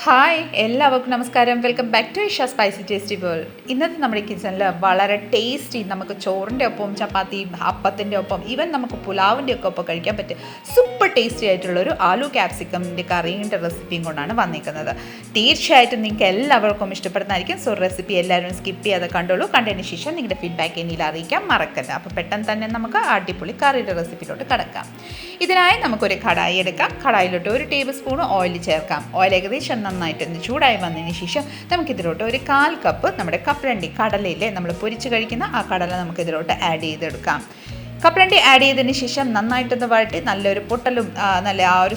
Hi എല്ലാവർക്കും നമസ്കാരം. Welcome back to Isha spicy tasty world. ഇന്നത്തെ നമ്മുടെ കിച്ചണിൽ വളരെ ടേസ്റ്റി നമുക്ക് ചോറിൻ്റെ ഒപ്പം ചപ്പാത്തി അപ്പത്തിൻ്റെ ഒപ്പം ഈവൻ നമുക്ക് പുലാവിൻ്റെ ഒക്കെ ഒപ്പം കഴിക്കാൻ പറ്റും സൂപ്പർ ടേസ്റ്റി ആയിട്ടുള്ളൊരു ആലു ക്യാപ്സിക്കമിൻ്റെ കറീൻ്റെ റെസിപ്പിയും കൊണ്ടാണ് വന്നിരിക്കുന്നത്. തീർച്ചയായിട്ടും നിങ്ങൾക്ക് എല്ലാവർക്കും ഇഷ്ടപ്പെടുന്നതായിരിക്കും. സോ റെസിപ്പി എല്ലാവരും സ്കിപ്പ് ചെയ്യാതെ കണ്ടോളൂ. കണ്ടതിന് ശേഷം നിങ്ങളുടെ ഫീഡ്ബാക്ക് എന്നിൽ അറിയിക്കാൻ മറക്കല്ല. അപ്പോൾ പെട്ടെന്ന് തന്നെ നമുക്ക് അടിപൊളി കറിയുടെ റെസിപ്പിയിലോട്ട് കിടക്കാം. ഇതിനായി നമുക്കൊരു കടായി എടുക്കാം. കടായിലോട്ട് 1 ടേബിൾ സ്പൂൺ ഓയിൽ ചേർക്കാം. ഓയിൽ ഏകദേശം നന്നായിട്ടൊന്ന് ചൂടായി വന്നതിന് ശേഷം നമുക്കിതിലോട്ട് ഒരു 1/4 കപ്പ് നമ്മുടെ കപ്പലണ്ടി കടലയില്ലേ നമ്മൾ പൊരിച്ച് കഴിക്കുന്ന ആ കടല നമുക്കിതിലോട്ട് ആഡ് ചെയ്തെടുക്കാം. കപ്പലണ്ടി ആഡ് ചെയ്തതിന് ശേഷം നന്നായിട്ടൊന്ന് വഴറ്റി നല്ലൊരു പൊട്ടലും നല്ല ആ ഒരു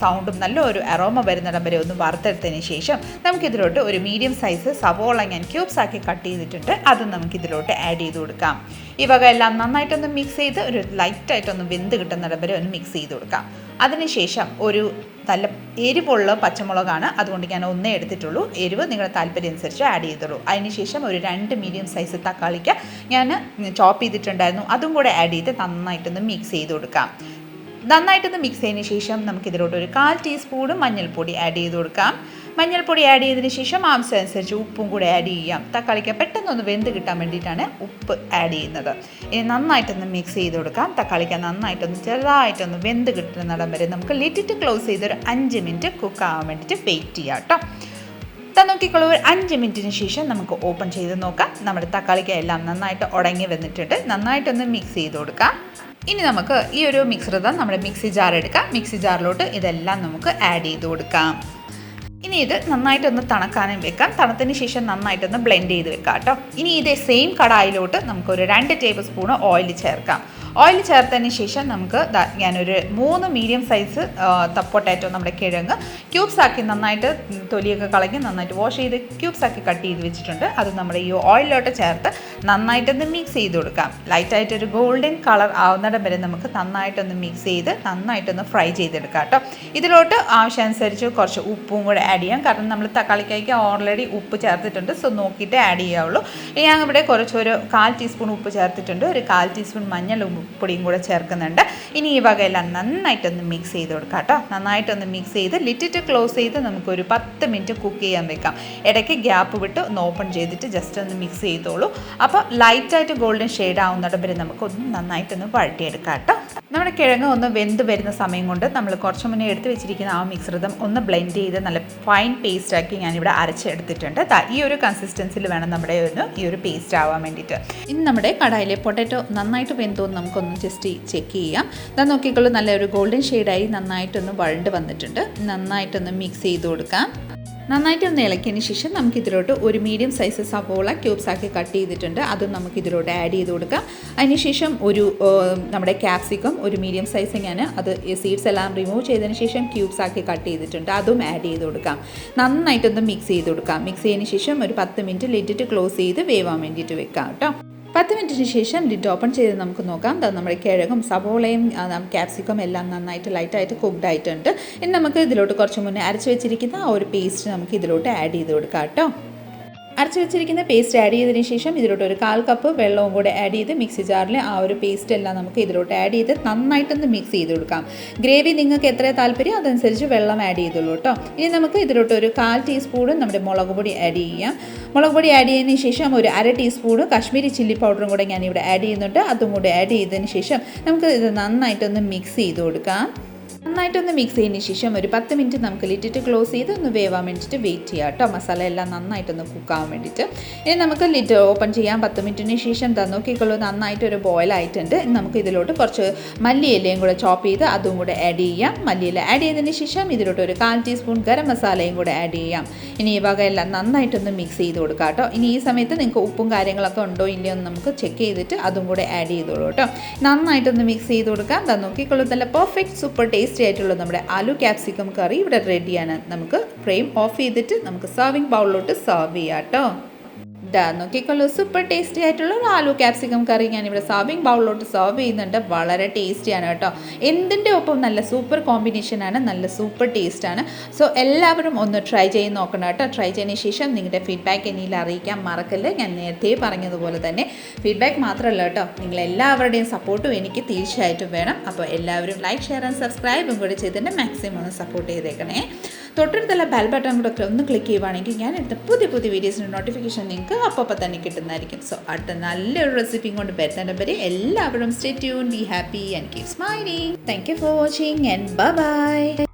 സൗണ്ടും നല്ലൊരു അറോമ വരുന്നിടം വരെ ഒന്ന് വറുത്തെടുത്തതിന് ശേഷം നമുക്കിതിലോട്ട് ഒരു മീഡിയം സൈസ് സവോള ഞാൻ ക്യൂബ്സ് ആക്കി കട്ട് ചെയ്തിട്ടുണ്ട്. അത് നമുക്കിതിലോട്ട് ആഡ് ചെയ്ത് കൊടുക്കാം. ഈ വക എല്ലാം നന്നായിട്ടൊന്ന് മിക്സ് ചെയ്ത് ഒരു ലൈറ്റായിട്ടൊന്ന് വെന്ത് കിട്ടുന്നിടം വരെ ഒന്ന് മിക്സ് ചെയ്ത് കൊടുക്കാം. അതിനുശേഷം ഒരു നല്ല എരിവുള്ള പച്ചമുളകാണ്, അതുകൊണ്ട് ഞാൻ ഒന്നേ എടുത്തിട്ടുള്ളൂ. എരിവ് നിങ്ങളുടെ താല്പര്യം അനുസരിച്ച് ആഡ് ചെയ്തോളൂ. അതിനുശേഷം ഒരു 2 മീഡിയം സൈസ് തക്കാളിക്ക് ഞാൻ ചോപ്പ് ചെയ്തിട്ടുണ്ടായിരുന്നു, അതും കൂടെ ആഡ് ചെയ്ത് നന്നായിട്ടൊന്ന് മിക്സ് ചെയ്ത് കൊടുക്കാം. നന്നായിട്ടൊന്ന് മിക്സ് ചെയ്തതിന് ശേഷം നമുക്കിതിലോട്ട് ഒരു 1/4 ടീസ്പൂൺ മഞ്ഞൾപ്പൊടി ആഡ് ചെയ്ത് കൊടുക്കാം. മഞ്ഞൾപ്പൊടി ആഡ് ചെയ്തതിന് ശേഷം ആവശ്യമനുസരിച്ച് ഉപ്പും കൂടെ ആഡ് ചെയ്യാം. തക്കാളിക്ക് പെട്ടെന്നൊന്ന് വെന്ത് കിട്ടാൻ വേണ്ടിയിട്ടാണ് ഉപ്പ് ആഡ് ചെയ്യുന്നത്. ഇനി നന്നായിട്ടൊന്ന് മിക്സ് ചെയ്ത് കൊടുക്കാം. തക്കാളിക്ക് നന്നായിട്ടൊന്ന് ചെറുതായിട്ടൊന്ന് വെന്ത് കിട്ടുന്നിടം വരെ നമുക്ക് ലിറ്റിട്ട് ക്ലോസ് ചെയ്തൊരു 5 മിനിറ്റ് കുക്ക് ആവാൻ വേണ്ടിയിട്ട് വെയിറ്റ് ചെയ്യാം കേട്ടോ. നോക്കിക്കോളൂ, ഒരു 5 മിനിറ്റിന് ശേഷം നമുക്ക് ഓപ്പൺ ചെയ്ത് നോക്കാം. നമ്മുടെ തക്കാളിക്ക് എല്ലാം നന്നായിട്ട് ഉടങ്ങി വന്നിട്ടുണ്ട്. നന്നായിട്ടൊന്ന് മിക്സ് ചെയ്ത് കൊടുക്കാം. ഇനി നമുക്ക് ഈ ഒരു മിക്സർ നമ്മുടെ മിക്സി ജാർ എടുക്കാം. മിക്സി ജാറിലോട്ട് ഇതെല്ലാം നമുക്ക് ആഡ് ചെയ്ത് കൊടുക്കാം. ഇനി ഇത് നന്നായിട്ടൊന്ന് തണുക്കാനും വെക്കാം. തണുത്തതിന് ശേഷം നന്നായിട്ടൊന്ന് ബ്ലെൻഡ് ചെയ്ത് വെക്കാം കേട്ടോ. ഇനി ഇതേ സെയിം കടായിലോട്ട് നമുക്കൊരു 2 ടേബിൾ സ്പൂൺ ഓയിൽ ചേർക്കാം. ഓയിൽ ചേർത്തതിന് ശേഷം നമുക്ക് ഞാനൊരു 3 മീഡിയം സൈസ് പൊട്ടാറ്റോ നമ്മുടെ കിഴങ്ങ് ക്യൂബ്സ് ആക്കി നന്നായിട്ട് തൊലിയൊക്കെ കളഞ്ഞ് നന്നായിട്ട് വാഷ് ചെയ്ത് ക്യൂബ്സ് ആക്കി കട്ട് ചെയ്ത് വെച്ചിട്ടുണ്ട്. അത് നമ്മുടെ ഈ ഓയിലോട്ട് ചേർത്ത് നന്നായിട്ടൊന്ന് മിക്സ് ചെയ്ത് കൊടുക്കാം. ലൈറ്റായിട്ടൊരു ഗോൾഡൻ കളർ ആവുന്നിടം വരെ നമുക്ക് നന്നായിട്ടൊന്ന് മിക്സ് ചെയ്ത് നന്നായിട്ടൊന്ന് ഫ്രൈ ചെയ്തെടുക്കാം കേട്ടോ. ഇതിലോട്ട് ആവശ്യമനുസരിച്ച് കുറച്ച് ഉപ്പും കൂടെ ആഡ് ചെയ്യാം. കാരണം നമ്മൾ തക്കാളിക്കായ്ക്ക് ഓൾറെഡി ഉപ്പ് ചേർത്തിട്ടുണ്ട്. സോ നോക്കിയിട്ട് ആഡ് ചെയ്യാവുള്ളൂ. ഞാൻ ഇവിടെ കുറച്ചൊരു 1/4 ടീസ്പൂൺ ഉപ്പ് ചേർത്തിട്ടുണ്ട്. ഒരു 1/4 ടീസ്പൂൺ മഞ്ഞൾ പൊടിയും കൂടെ ചേർക്കുന്നുണ്ട്. ഇനി ഈ വകയെല്ലാം നന്നായിട്ടൊന്ന് മിക്സ് ചെയ്ത് കൊടുക്കാം കേട്ടോ. നന്നായിട്ടൊന്ന് മിക്സ് ചെയ്ത് ലിറ്റിട്ട് ക്ലോസ് ചെയ്ത് നമുക്കൊരു 10 മിനിറ്റ് കുക്ക് ചെയ്യാൻ വെക്കാം. ഇടയ്ക്ക് ഗ്യാപ്പ് വിട്ട് ഒന്ന് ഓപ്പൺ ചെയ്തിട്ട് ജസ്റ്റ് ഒന്ന് മിക്സ് ചെയ്തോളൂ. അപ്പോൾ ലൈറ്റായിട്ട് ഗോൾഡൻ ഷെയ്ഡ് ആവുന്നിടം വരെ നമുക്കൊന്ന് നന്നായിട്ടൊന്ന് വഴറ്റിയെടുക്കാം കേട്ടോ. നമ്മുടെ കിഴങ്ങ് ഒന്ന് വെന്ത് വരുന്ന സമയം കൊണ്ട് നമ്മൾ കുറച്ച് മുന്നേ എടുത്ത് വെച്ചിരിക്കുന്ന ആ മിക്സൃതം ഒന്ന് ബ്ലെൻഡ് ചെയ്ത് നല്ല ഫൈൻ പേസ്റ്റാക്കി ഞാനിവിടെ അരച്ചെടുത്തിട്ടുണ്ട്. ഈ ഒരു കൺസിസ്റ്റൻസിൽ വേണം നമ്മുടെ ഈ ഒരു പേസ്റ്റ് ആവാൻ വേണ്ടിയിട്ട്. ഇനി നമ്മുടെ കടായിലെ പൊട്ടാറ്റോ നന്നായിട്ട് വെന്തോന്ന് നമുക്കൊന്ന് ജസ്റ്റ് ചെക്ക് ചെയ്യാം. ഇതാ നോക്കിക്കോളൂ, നല്ലൊരു ഗോൾഡൻ ഷെയ്ഡായി നന്നായിട്ടൊന്ന് വഴണ്ട് വന്നിട്ടുണ്ട്. നന്നായിട്ടൊന്ന് മിക്സ് ചെയ്ത് കൊടുക്കാം. നന്നായിട്ടൊന്ന് ഇളക്കിയതിന് ശേഷം നമുക്കിതിലോട്ട് ഒരു മീഡിയം സൈസ് സവോള ക്യൂബ്സ് ആക്കി കട്ട് ചെയ്തിട്ടുണ്ട്. അതും നമുക്കിതിലോട്ട് ആഡ് ചെയ്ത് കൊടുക്കാം. അതിനുശേഷം ഒരു നമ്മുടെ ക്യാപ്സിക്കം ഒരു മീഡിയം സൈസ് ഞാൻ അത് സീഡ്സ് എല്ലാം റിമൂവ് ചെയ്തതിന് ശേഷം ക്യൂബ്സ് ആക്കി കട്ട് ചെയ്തിട്ടുണ്ട്. അതും ആഡ് ചെയ്ത് കൊടുക്കാം. നന്നായിട്ടൊന്ന് മിക്സ് ചെയ്ത് കൊടുക്കാം. മിക്സ് ചെയ്തതിന് ശേഷം ഒരു 10 മിനിറ്റ് ലിറ്റിട്ട് ക്ലോസ് ചെയ്ത് വേവാൻ വേണ്ടിയിട്ട് വെക്കാം കേട്ടോ. 10 മിനിറ്റിന് ശേഷം ലിഡ് ഓപ്പൺ ചെയ്ത് നമുക്ക് നോക്കാം. നമ്മുടെ കിഴങ്ങും സവോളയും ക്യാപ്സിക്കം എല്ലാം നന്നായിട്ട് ലൈറ്റായിട്ട് കുക്ക്ഡ് ആയിട്ടുണ്ട്. ഇനി നമുക്ക് ഇതിലോട്ട് കുറച്ച് മുന്നേ അരച്ച് വെച്ചിരിക്കുന്ന ആ ഒരു പേസ്റ്റ് നമുക്ക് ഇതിലോട്ട് ആഡ് ചെയ്ത് കൊടുക്കാം കേട്ടോ. അരച്ച് വെച്ചിരിക്കുന്ന പേസ്റ്റ് ആഡ് ചെയ്തതിന് ശേഷം ഇതിലോട്ട് ഒരു 1/4 കപ്പ് വെള്ളവും കൂടെ ആഡ് ചെയ്ത് മിക്സി ജാറിൽ ആ ഒരു പേസ്റ്റ് എല്ലാം നമുക്ക് ഇതിലോട്ട് ആഡ് ചെയ്ത് നന്നായിട്ടൊന്ന് മിക്സ് ചെയ്ത് കൊടുക്കാം. ഗ്രേവി നിങ്ങൾക്ക് എത്ര താല്പര്യം അതനുസരിച്ച് വെള്ളം ആഡ് ചെയ്തോളൂ കേട്ടോ. ഇനി നമുക്ക് ഇതിലോട്ട് ഒരു 1/4 ടീസ്പൂൺ നമ്മുടെ മുളക് പൊടി ആഡ് ചെയ്യാം. മുളക് പൊടി ആഡ് ചെയ്തതിന് ശേഷം ഒരു 1/2 ടീസ്പൂൺ കാശ്മീരി ചില്ലി പൗഡറും കൂടെ ഞാനിവിടെ ആഡ് ചെയ്യുന്നുണ്ട്. അതും കൂടെ ആഡ് ചെയ്തതിന് ശേഷം നമുക്ക് ഇത് നന്നായിട്ടൊന്ന് മിക്സ് ചെയ്ത് കൊടുക്കാം. നന്നായിട്ടൊന്ന് മിക്സ് ചെയ്തതിന് ശേഷം ഒരു 10 മിനിറ്റ് നമുക്ക് ലിറ്റിട്ട് ക്ലോസ് ചെയ്ത് ഒന്ന് വേവാൻ വേണ്ടിയിട്ട് വെയിറ്റ് ചെയ്യാം കേട്ടോ. മസാല എല്ലാം നന്നായിട്ടൊന്ന് കുക്കാവാൻ വേണ്ടിയിട്ട്. ഇനി നമുക്ക് ലിറ്റ് ഓപ്പൺ ചെയ്യാം. 10 മിനിറ്റിന് ശേഷം നോക്കിക്കോളൂ, നന്നായിട്ടൊരു ബോയിൽ ആയിട്ടുണ്ട്. നമുക്ക് ഇതിലോട്ട് കുറച്ച് മല്ലിയിലയും കൂടെ ചോപ്പ് ചെയ്ത് അതും കൂടെ ആഡ് ചെയ്യാം. മല്ലിയില ആഡ് ചെയ്തതിന് ശേഷം ഇതിലോട്ട് ഒരു 1/4 ടീസ്പൂൺ ഗരം മസാലയും കൂടെ ആഡ് ചെയ്യാം. ഇനി ഈ വക എല്ലാം നന്നായിട്ടൊന്ന് മിക്സ് ചെയ്ത് കൊടുക്കാം കേട്ടോ. ഇനി ഈ സമയത്ത് നിങ്ങൾക്ക് ഉപ്പും കാര്യങ്ങളൊക്കെ ഉണ്ടോ ഇല്ലയോ എന്ന് നമുക്ക് ചെക്ക് ചെയ്തിട്ട് അതും കൂടെ ആഡ് ചെയ്തോളൂ കേട്ടോ. നന്നായിട്ടൊന്ന് മിക്സ് ചെയ്ത് കൊടുക്കാം. നോക്കിക്കോളൂ, നല്ല പെർഫെക്റ്റ് സൂപ്പർ ടേസ്റ്റി ആയിട്ടുള്ള നമ്മുടെ ആലു ക്യാപ്സിക്കം കറി ഇവിടെ റെഡിയാണ്. നമുക്ക് ഫ്ലെയിം ഓഫ് ചെയ്തിട്ട് നമുക്ക് സർവിങ് ബൗളിലോട്ട് സെർവ് ചെയ്യാം കേട്ടോ. നോക്കിക്കോളൂ, സൂപ്പർ ടേസ്റ്റി ആയിട്ടുള്ള ഒരു ആലു ക്യാപ്സിക്കം കറി ഞാനിവിടെ സർവിങ് ബൗളിലോട്ട് സെർവ് ചെയ്യുന്നുണ്ട്. വളരെ ടേസ്റ്റിയാണ് കേട്ടോ. എന്തിൻ്റെ ഒപ്പം നല്ല സൂപ്പർ കോമ്പിനേഷനാണ്, നല്ല സൂപ്പർ ടേസ്റ്റാണ്. സോ എല്ലാവരും ഒന്ന് ട്രൈ ചെയ്ത് നോക്കണം കേട്ടോ. ട്രൈ ചെയ്തതിന് ശേഷം നിങ്ങളുടെ ഫീഡ്ബാക്ക് എന്നിൽ അറിയിക്കാൻ മറക്കല്ലേ. ഞാൻ നേരത്തെ പറഞ്ഞതുപോലെ തന്നെ ഫീഡ്ബാക്ക് മാത്രമല്ല കേട്ടോ, നിങ്ങളെല്ലാവരുടെയും സപ്പോർട്ടും എനിക്ക് തീർച്ചയായിട്ടും വേണം. അപ്പോൾ എല്ലാവരും ലൈക്ക്, ഷെയർ ആൻഡ് സബ്സ്ക്രൈബും കൂടി ചെയ്തിട്ട് മാക്സിമം ഒന്ന് സപ്പോർട്ട് ചെയ്തേക്കണേ. തൊട്ടടുത്തുള്ള ബെൽ ബട്ടൺ കൂടെ ഒന്ന് ക്ലിക്ക് ചെയ്യുവാണെങ്കിൽ ഞാൻ എടുത്ത പുതിയ പുതിയ വീഡിയോസിൻ്റെ നോട്ടിഫിക്കേഷൻ നിങ്ങൾക്ക് അപ്പോൾ തന്നെ കിട്ടുന്നതായിരിക്കും. സോ അടുത്ത നല്ലൊരു റെസിപ്പിയും കൊണ്ട് വരുന്നവരെ എല്ലാവരും stay tune, be happy and keep smiling. Thank you for watching and bye bye.